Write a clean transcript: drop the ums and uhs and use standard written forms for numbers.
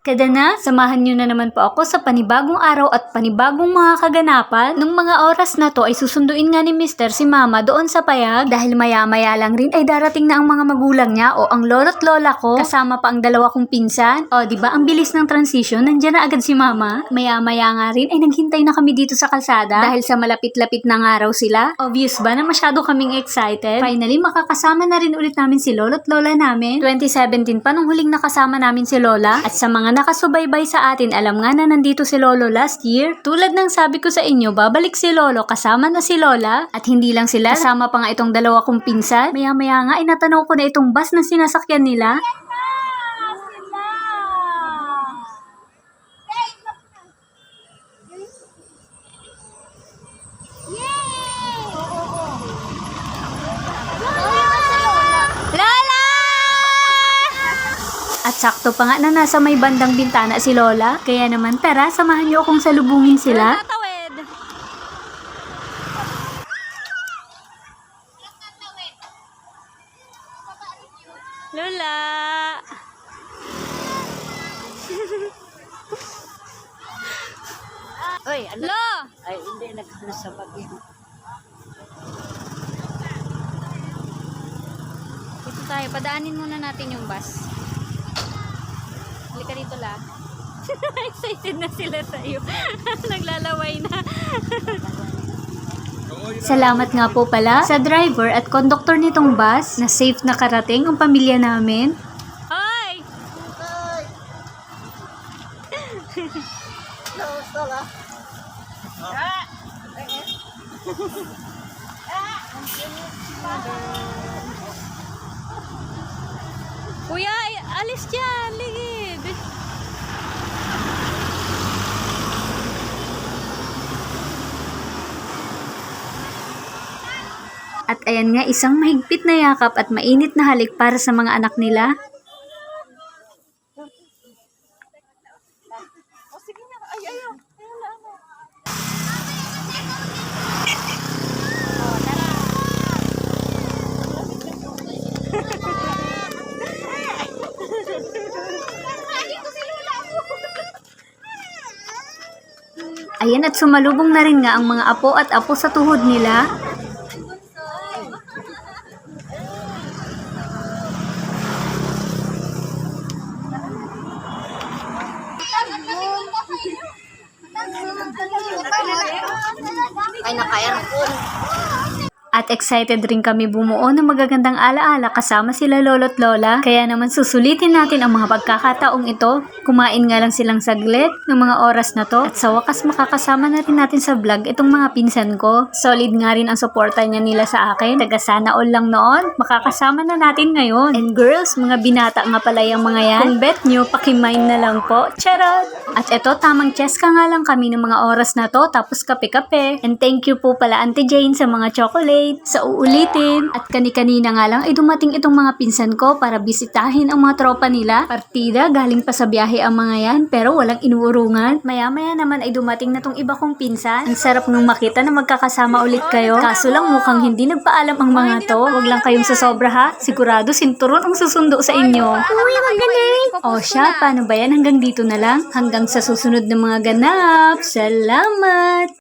Kada na, samahan nyo na naman po ako sa panibagong araw at panibagong mga kaganapan. Nung mga oras na to ay susunduin nga ni Mr. si Mama doon sa payag dahil maya-maya lang rin ay darating na ang mga magulang niya o ang lolo't lola ko kasama pa ang dalawa kong pinsan. O diba ang bilis ng transition, nandiyan na agad si Mama. Maya-maya nga rin ay naghintay na kami dito sa kalsada dahil sa malapit-lapit na nga raw sila. Obvious ba na masyado kaming excited? Finally, makakasama na rin ulit namin si lolo't lola namin. 2017 pa nung huling nakasama namin si Lola at sa mga nakasubaybay sa atin, alam nga na nandito si Lolo last year. Tulad ng sabi ko sa inyo, babalik si Lolo kasama na si Lola at hindi lang sila, kasama pa nga itong dalawa kong pinsan. Maya-maya nga ay natanaw ko na itong bus na sinasakyan nila. At sakto pa nga na nasa may bandang bintana si Lola. Kaya naman tara, samahan niyo akong salubungin sila. Lola! Oy, ano? Lo! Ay, hindi nagkano sa bagyo. Dito tayo, padaanin muna natin yung bus. Halika dito la. Excited na sila sa'yo. Naglalaway na. Salamat nga po pala sa driver at conductor nitong bus na safe na karating ang pamilya namin. Hoy! Kuya, alis dyan, ligid. At ayan nga, isang mahigpit na yakap at mainit na halik para sa mga anak nila. Ayan, at sumalubong na rin nga ang mga apo at apo sa tuhod nila. Ay, naka-aircon. At excited rin kami bumuo ng magagandang alaala kasama sila lolo't lola. Kaya naman susulitin natin ang mga pagkakataong ito. Kumain nga lang silang saglit ng mga oras na to. At sa wakas makakasama na rin natin sa vlog itong mga pinsan ko. Solid nga rin ang suporta niya nila sa akin. Taga sana all lang noon. Makakasama na natin ngayon. And girls, mga binata nga pala yung mga yan. Kung bet nyo, pakimine na lang po. Charot! At eto, tamang cheska nga lang kami ng mga oras na to. Tapos kape-kape. And thank you po pala Auntie Jane sa mga chocolate. Sa uulitin. At kani-kanina nga lang ay dumating itong mga pinsan ko para bisitahin ang mga tropa nila. Partida, galing pa sa biyahe ang mga yan pero walang inuurungan. Maya-maya naman ay dumating na tong iba kong pinsan. Ang sarap nung makita na magkakasama ulit kayo. Kaso lang mukhang hindi nagpaalam ang mga to. Huwag lang kayong sasobra ha. Sigurado sinturon ang susundo sa inyo. Uy, wag ganun. O siya, paano ba yan? Hanggang dito na lang. Hanggang sa susunod na mga ganap. Salamat!